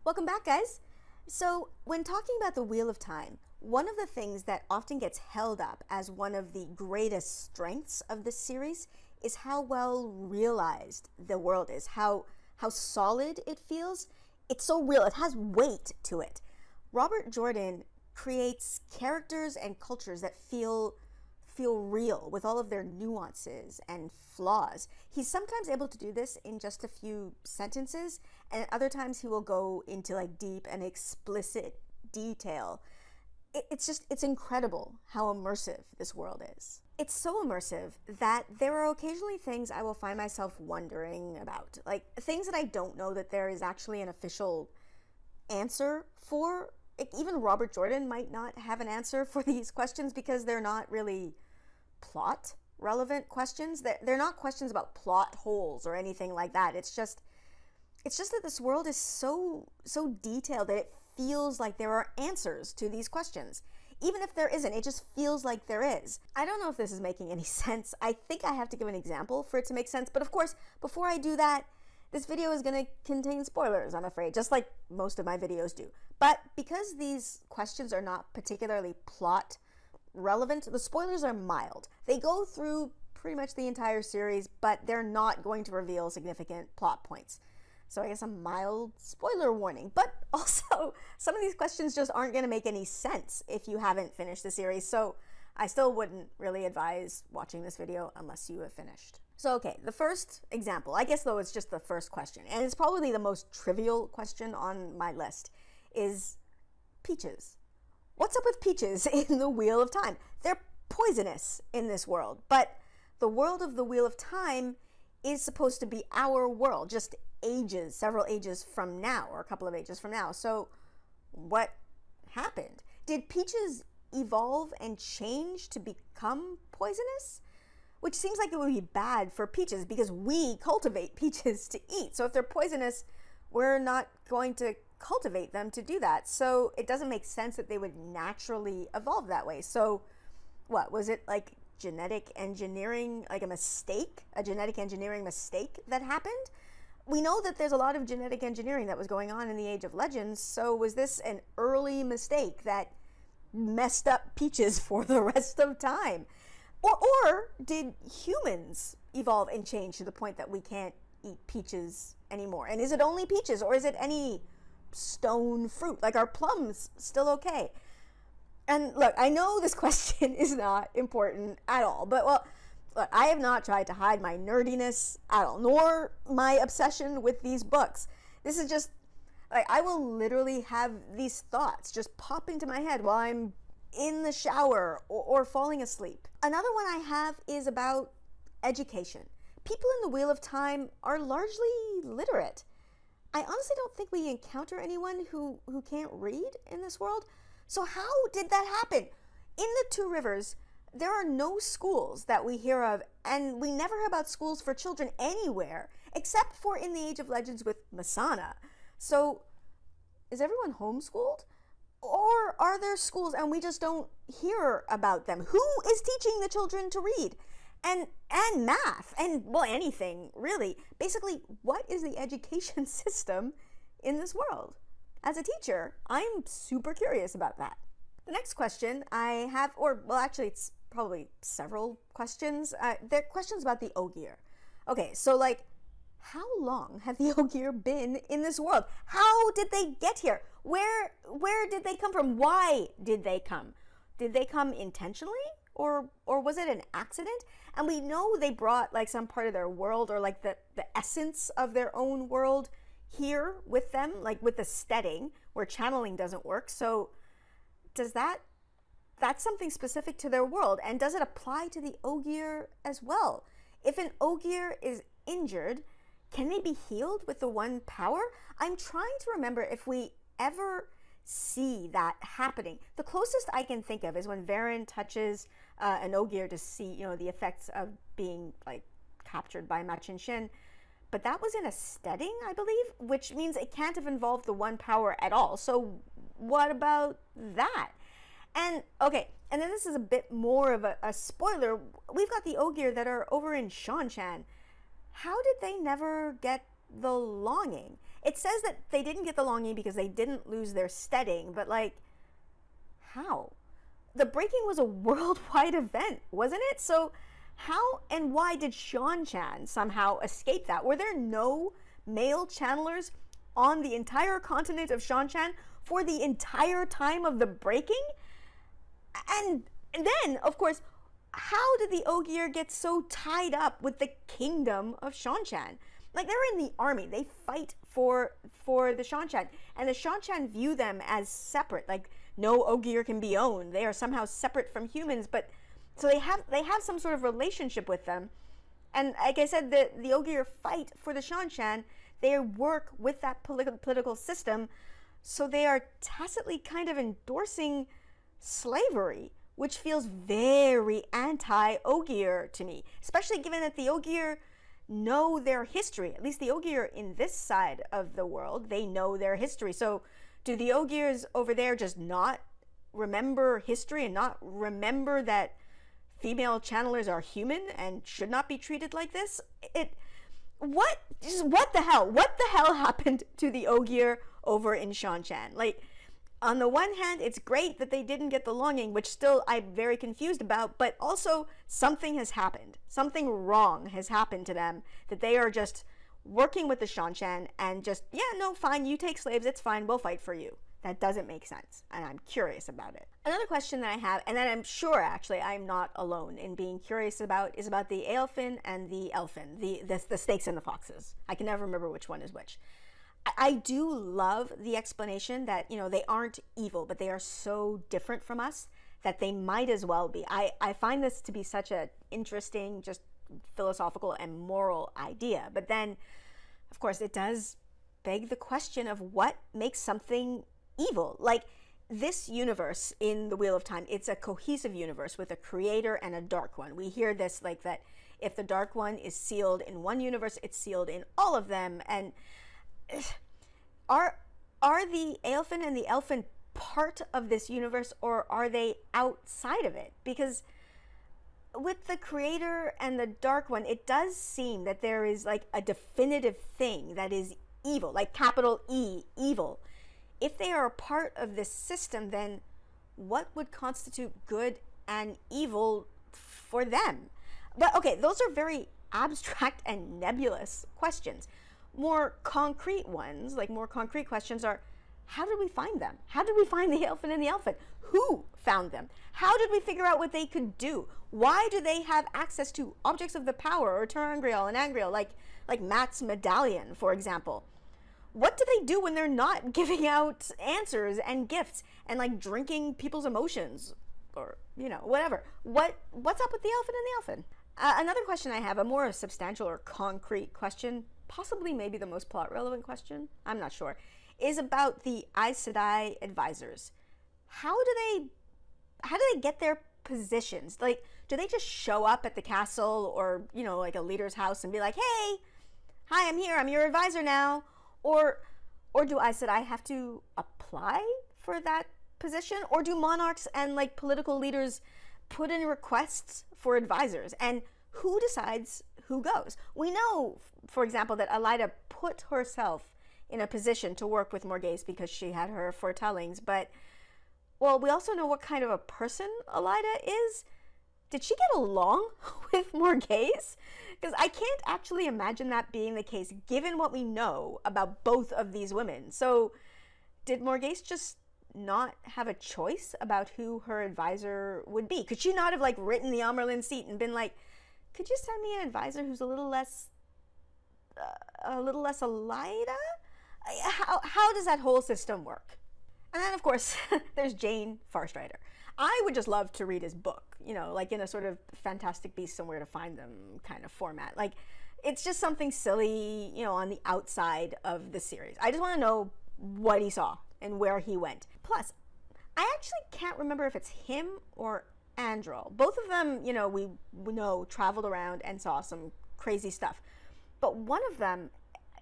Welcome back, guys. So when talking about the Wheel of Time, one of the things that often gets held up as one of the greatest strengths of this series is how well realized the world is, how solid it feels. It's so real, it has weight to it. Robert Jordan creates characters and cultures that feel real with all of their nuances and flaws. He's sometimes able to do this in just a few sentences, and other times he will go into like deep and explicit detail. It's incredible how immersive this world is. It's so immersive that there are occasionally things I will find myself wondering about, like things that I don't know that there is actually an official answer for. Even Robert Jordan might not have an answer for these questions because they're not really plot relevant questions. They're not questions about plot holes or anything like that. It's just that this world is so detailed that it feels like there are answers to these questions. Even if there isn't, it just feels like there is. I don't know if this is making any sense. I think I have to give an example for it to make sense. But of course, before I do that, this video is going to contain spoilers, I'm afraid, just like most of my videos do. But because these questions are not particularly plot relevant, the spoilers are mild. They go through pretty much the entire series, but they're not going to reveal significant plot points. So I guess a mild spoiler warning. But also, some of these questions just aren't going to make any sense if you haven't finished the series. So I still wouldn't really advise watching this video unless you have finished. So okay, the first example, I guess though it's just the first question, and it's probably the most trivial question on my list, is peaches. What's up with peaches in the Wheel of Time? They're poisonous in this world, but the world of the Wheel of Time is supposed to be our world, just ages, several ages from now, or a couple of ages from now. So what happened? Did peaches evolve and change to become poisonous? Which seems like it would be bad for peaches because we cultivate peaches to eat. So if they're poisonous, we're not going to cultivate them to do that. So it doesn't make sense that they would naturally evolve that way. So what, was it like genetic engineering, like a genetic engineering mistake that happened? We know that there's a lot of genetic engineering that was going on in the Age of Legends. So was this an early mistake that messed up peaches for the rest of time? Or did humans evolve and change to the point that we can't eat peaches anymore? And is it only peaches, or is it any stone fruit? Like, are plums still okay? And look, I know this question is not important at all, but well, look, I have not tried to hide my nerdiness at all, nor my obsession with these books. This is just, like, I will literally have these thoughts just pop into my head while I'm in the shower or falling asleep. Another one I have is about education. People in the Wheel of Time are largely literate. I honestly don't think we encounter anyone who can't read in this world. So how did that happen? In the Two Rivers, there are no schools that we hear of, and we never hear about schools for children anywhere, except for in the Age of Legends with Masana. So is everyone homeschooled? Or are there schools and we just don't hear about them? Who is teaching the children to read? And math, and well, anything, really. Basically, what is the education system in this world? As a teacher, I'm super curious about that. The next question I have, or well, actually, it's probably several questions. They're questions about the Ogier. Okay, so like, how long have the Ogier been in this world? How did they get here? Where did they come from? Why did they come? Did they come intentionally? Or was it an accident? And we know they brought like some part of their world, or like the essence of their own world here with them, like with the steading, where channeling doesn't work. So does that's something specific to their world, and does it apply to the Ogier as well? If an Ogier is injured, can they be healed with the one power? I'm trying to remember if we ever see that happening. The closest I can think of is when Varen touches an Ogier to see, you know, the effects of being like captured by Machin Shin. But that was in a steading, I believe, which means it can't have involved the one power at all. So what about that? And okay, and then this is a bit more of a spoiler. We've got the Ogier that are over in Seanchan. How did they never get the longing? It says that they didn't get the longing because they didn't lose their steading, but like, how? The breaking was a worldwide event, wasn't it? So how and why did Seanchan somehow escape that? Were there no male channelers on the entire continent of Seanchan for the entire time of the breaking? And then, of course, how did the Ogier get so tied up with the kingdom of Seanchan? Like, they're in the army. They fight for the Seanchan. And the Seanchan view them as separate. Like, no Ogier can be owned. They are somehow separate from humans. But so they have some sort of relationship with them. And like I said, the Ogier fight for the Seanchan. They work with that political system. So they are tacitly kind of endorsing slavery, which feels very anti-Ogier to me, especially given that the Ogier know their history. At least the Ogier in this side of the world, they know their history. So do the Ogiers over there just not remember history and not remember that female channelers are human and should not be treated like this? What the hell happened to the Ogier over in Seanchan? Like, on the one hand, it's great that they didn't get the longing, which still I'm very confused about, but also something has happened. Something wrong has happened to them, that they are just working with the Seanchan and just, yeah, no, fine, you take slaves, it's fine, we'll fight for you. That doesn't make sense, and I'm curious about it. Another question that I have, and that I'm sure actually I'm not alone in being curious about, is about the Aelfin and the Elfin, the snakes and the foxes. I can never remember which one is which. I do love the explanation that, you know, they aren't evil, but they are so different from us that they might as well be. I find this to be such an interesting, just philosophical and moral idea. But then, of course, it does beg the question of what makes something evil. Like, this universe in the Wheel of Time, it's a cohesive universe with a creator and a dark one. We hear this, like, that if the dark one is sealed in one universe, it's sealed in all of them. And are the Aelfin and the Elfin part of this universe, or are they outside of it? Because with the creator and the dark one, it does seem that there is like a definitive thing that is evil, like capital E, evil. If they are a part of this system, then what would constitute good and evil for them? But okay, those are very abstract and nebulous questions. More concrete ones, like more concrete questions, are how did we find them? How did we find the Aelfin and the Elfin? Who found them? How did we figure out what they could do? Why do they have access to objects of the power, or Terangriel and Angriel, like Matt's medallion, for example? What do they do when they're not giving out answers and gifts and like drinking people's emotions, or, you know, whatever? What's up with the Elfin and the Elfin? Another question I have, a more substantial or concrete question, possibly maybe the most plot relevant question, I'm not sure, is about the Aes Sedai Advisors. How do they get their positions? Like, do they just show up at the castle or, you know, like a leader's house and be like, hey, hi, I'm here, I'm your advisor now? Or do Aes Sedai have to apply for that position? Or do monarchs and like political leaders put in requests for advisors? And who decides who goes? We know, for example, that Elaida put herself in a position to work with Morghese because she had her foretellings, but, well, we also know what kind of a person Elaida is. Did she get along with Morghese? Because I can't actually imagine that being the case, given what we know about both of these women. So did Morghese just not have a choice about who her advisor would be? Could she not have like written the Amerlin seat and been like, could you send me an advisor who's a little less Elaida? How does that whole system work? And then, of course, there's Jane Farstrider. I would just love to read his book, you know, like in a sort of Fantastic Beasts Somewhere to Find Them kind of format. Like, it's just something silly, you know, on the outside of the series. I just want to know what he saw and where he went. Plus, I actually can't remember if it's him or Andrel. Both of them, you know, we know traveled around and saw some crazy stuff. But one of them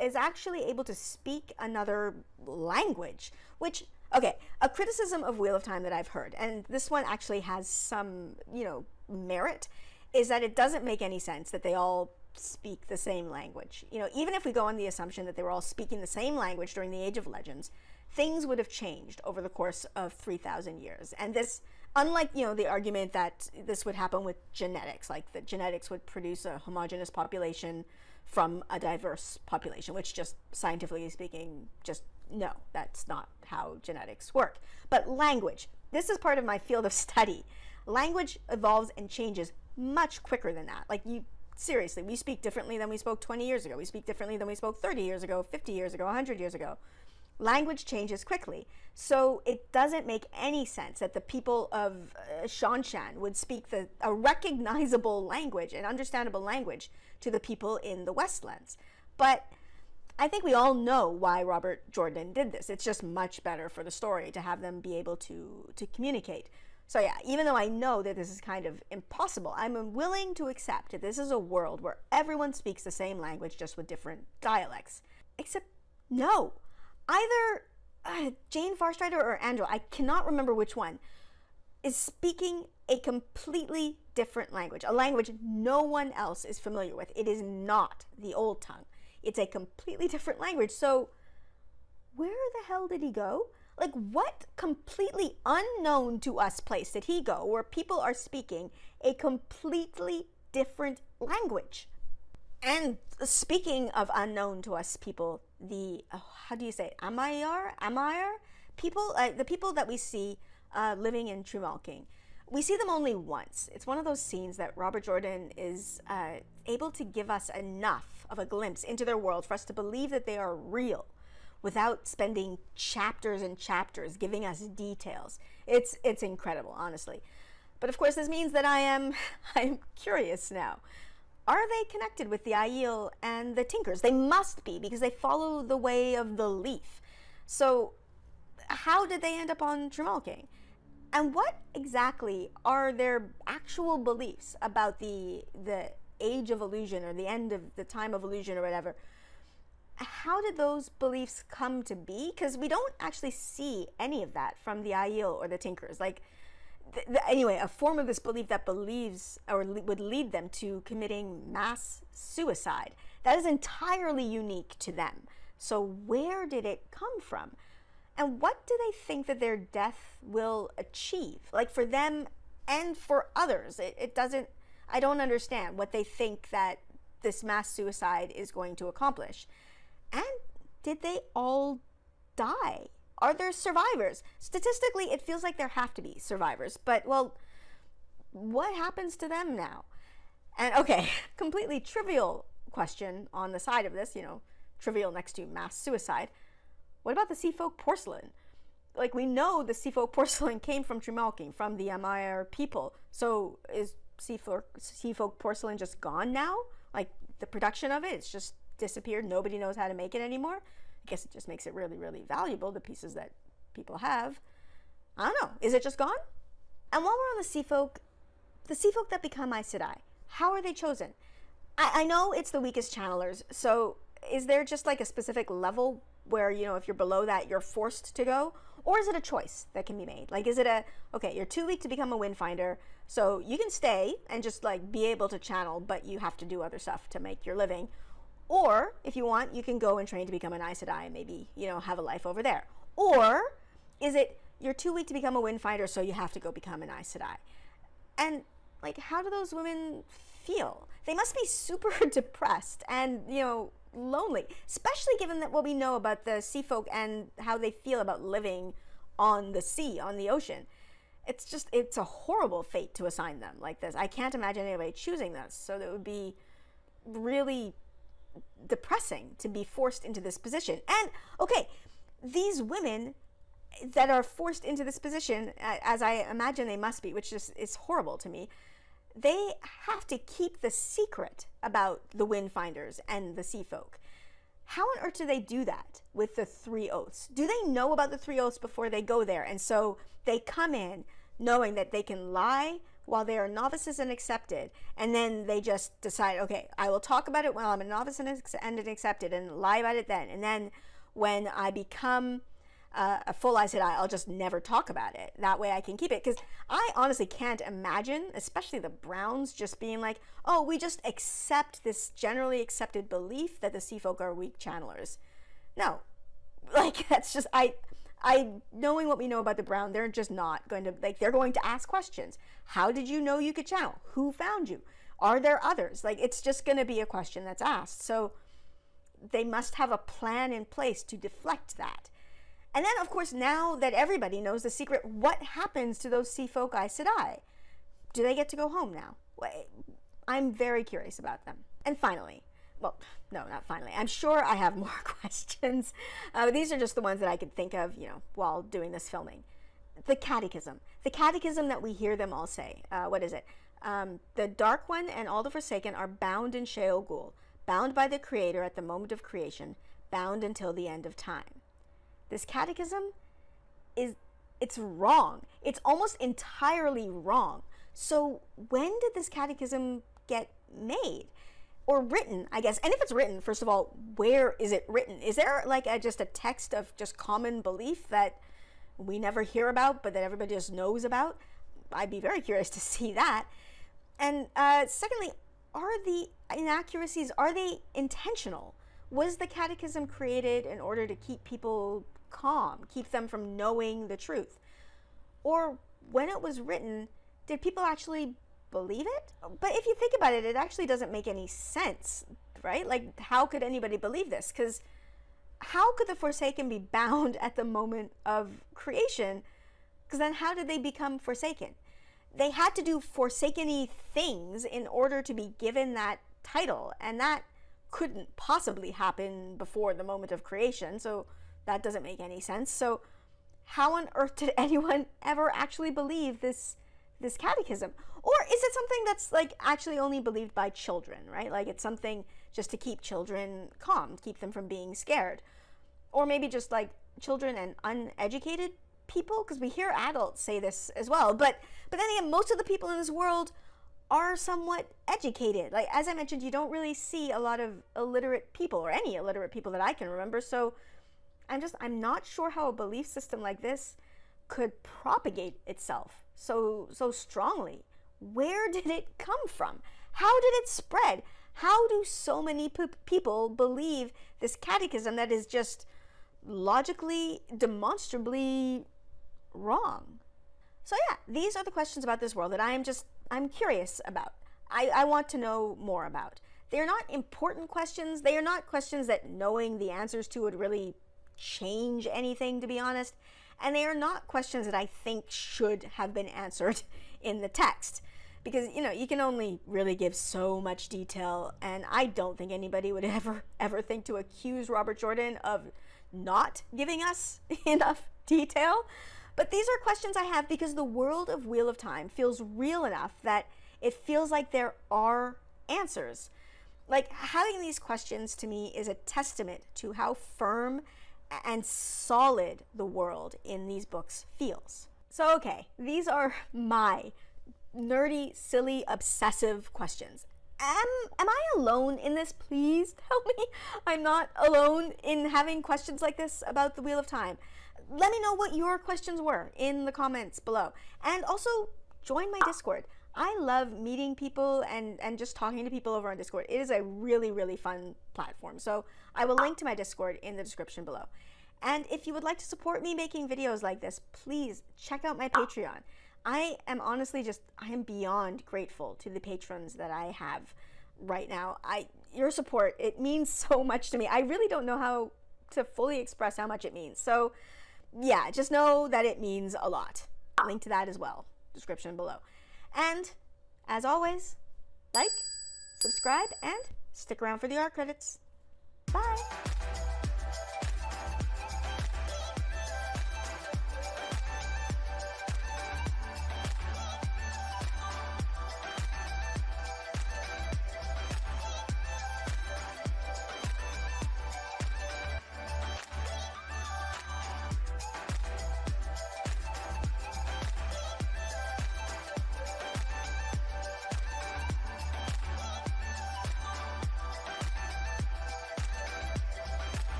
is actually able to speak another language, which, okay, a criticism of Wheel of Time that I've heard, and this one actually has some, you know, merit, is that it doesn't make any sense that they all speak the same language. You know, even if we go on the assumption that they were all speaking the same language during the Age of Legends, things would have changed over the course of 3,000 years. And this, unlike, you know, the argument that this would happen with genetics, like that genetics would produce a homogeneous population from a diverse population, which just scientifically speaking, just no, that's not how genetics work. But language, this is part of my field of study. Language evolves and changes much quicker than that. Like, you seriously, we speak differently than we spoke 20 years ago. We speak differently than we spoke 30 years ago, 50 years ago, 100 years ago. Language changes quickly. So it doesn't make any sense that the people of Seanchan would speak a recognizable language, an understandable language, to the people in the Westlands. But I think we all know why Robert Jordan did this. It's just much better for the story to have them be able to communicate. So yeah, even though I know that this is kind of impossible, I'm willing to accept that this is a world where everyone speaks the same language, just with different dialects. Except, no. Either Jane Farstrider or Andrew, I cannot remember which one, is speaking a completely different language, a language no one else is familiar with. It is not the Old Tongue. It's a completely different language. So where the hell did he go? Like, what completely unknown to us place did he go where people are speaking a completely different language? And speaking of unknown to us people, the, how do you say, Amayar people, the people that we see living in Tremalking, we see them only once. It's one of those scenes that Robert Jordan is able to give us enough of a glimpse into their world for us to believe that they are real, without spending chapters and chapters giving us details. It's incredible, honestly. But of course, this means that I'm curious now. Are they connected with the Aiel and the Tinkers? They must be, because they follow the way of the leaf. So how did they end up on Tremalking? And what exactly are their actual beliefs about the age of illusion, or the end of the time of illusion, or whatever? How did those beliefs come to be? Because we don't actually see any of that from the Aiel or the Tinkers. Like, anyway, a form of this belief that believes or would lead them to committing mass suicide. That is entirely unique to them. So where did it come from? And what do they think that their death will achieve? Like, for them and for others, it doesn't, I don't understand what they think that this mass suicide is going to accomplish. And did they all die? Are there survivors? Statistically, it feels like there have to be survivors, but, well, what happens to them now? And, okay, completely trivial question on the side of this, you know, trivial next to mass suicide. What about the Seafolk porcelain? Like, we know the Seafolk porcelain came from Tremalking, from the Amayar people. So is Seafolk porcelain just gone now? Like, the production of it's just disappeared, nobody knows how to make it anymore? I guess it just makes it really, really valuable, the pieces that people have. I don't know, is it just gone? And while we're on the Seafolk that become Aes Sedai, how are they chosen? I know it's the weakest channelers, so is there just like a specific level where, you know, if you're below that, you're forced to go? Or is it a choice that can be made? Like, is it okay, you're too weak to become a Windfinder, so you can stay and just like be able to channel, but you have to do other stuff to make your living. Or, if you want, you can go and train to become an Aes Sedai and maybe, you know, have a life over there. Or is it you're too weak to become a Windfinder, so you have to go become an Aes Sedai? And, like, how do those women feel? They must be super depressed and, you know, lonely, especially given that what we know about the Seafolk and how they feel about living on the sea, on the ocean. It's a horrible fate to assign them like this. I can't imagine anybody choosing this, so that would be really depressing to be forced into this position. And, okay, these women that are forced into this position, as I imagine they must be, which is horrible to me, they have to keep the secret about the Windfinders and the Seafolk. How on earth do they do that with the 3 oaths? Do they know about the 3 oaths before they go there? And so they come in knowing that they can lie while they are novices and accepted, and then they just decide, okay, I will talk about it while I'm a novice and an accepted, and lie about it then. And then when I become a full Aes Sedai, I'll just never talk about it. That way I can keep it. Because I honestly can't imagine, especially the Browns, just being like, oh, we just accept this generally accepted belief that the sea folk are weak channelers. No. Like, that's just, knowing what we know about the Brown, they're just not going to, like, they're going to ask questions. How did you know you could channel? Who found you? Are there others? Like, it's just going to be a question that's asked. So they must have a plan in place to deflect that. And then, of course, now that everybody knows the secret, what happens to those sea folk Aes Sedai? Do they get to go home now? I'm very curious about them. And finally, well, no, not finally. I'm sure I have more questions. These are just the ones that I could think of, you know, while doing this filming. The Catechism. The Catechism that we hear them all say. What is it? The Dark One and all the Forsaken are bound in Sheol Gul, bound by the Creator at the moment of creation, bound until the end of time. This catechism it's wrong. It's almost entirely wrong. So when did this catechism get made? Or written, I guess. And if it's written, first of all, where is it written? Is there like just a text of just common belief that we never hear about, but that everybody just knows about? I'd be very curious to see that. And secondly, are the inaccuracies, are they intentional? Was the catechism created in order to keep people calm, keep them from knowing the truth? Or when it was written, did people actually believe it? But if you think about it, it actually doesn't make any sense, right? Like, how could anybody believe this? Because how could the Forsaken be bound at the moment of creation? Because then how did they become Forsaken? They had to do Forsaken-y things in order to be given that title, and that couldn't possibly happen before the moment of creation, so that doesn't make any sense. So how on earth did anyone ever actually believe this catechism? Or is it something that's like actually only believed by children, right? Like it's something just to keep children calm, keep them from being scared. Or maybe just like children and uneducated people, because we hear adults say this as well. But then again, most of the people in this world are somewhat educated. Like, as I mentioned, you don't really see a lot of illiterate people, or any illiterate people that I can remember. So I'm not sure how a belief system like this could propagate itself so strongly. Where did it come from? How did it spread? How do so many people believe this catechism that is just logically, demonstrably wrong? So yeah, these are the questions about this world that I'm curious about. I want to know more about. They're not important questions. They are not questions that knowing the answers to would really change anything, to be honest. And they are not questions that I think should have been answered in the text. Because, you know, you can only really give so much detail, and I don't think anybody would ever think to accuse Robert Jordan of not giving us enough detail. But these are questions I have because the world of Wheel of Time feels real enough that it feels like there are answers. Like, having these questions to me is a testament to how firm and solid the world in these books feels. So okay, these are my nerdy, silly, obsessive questions. Am I alone in this? Please tell me I'm not alone in having questions like this about the Wheel of Time. Let me know what your questions were in the comments below. And also, join my Discord. I love meeting people and just talking to people over on Discord. It is a really, really fun platform. So I will link to my Discord in the description below. And if you would like to support me making videos like this, please check out my Patreon. I am honestly I am beyond grateful to the patrons that I have right now. Your support, it means so much to me. I really don't know how to fully express how much it means. So yeah, just know that it means a lot. Link to that as well, description below. And as always, like, subscribe, and stick around for the art credits. Bye!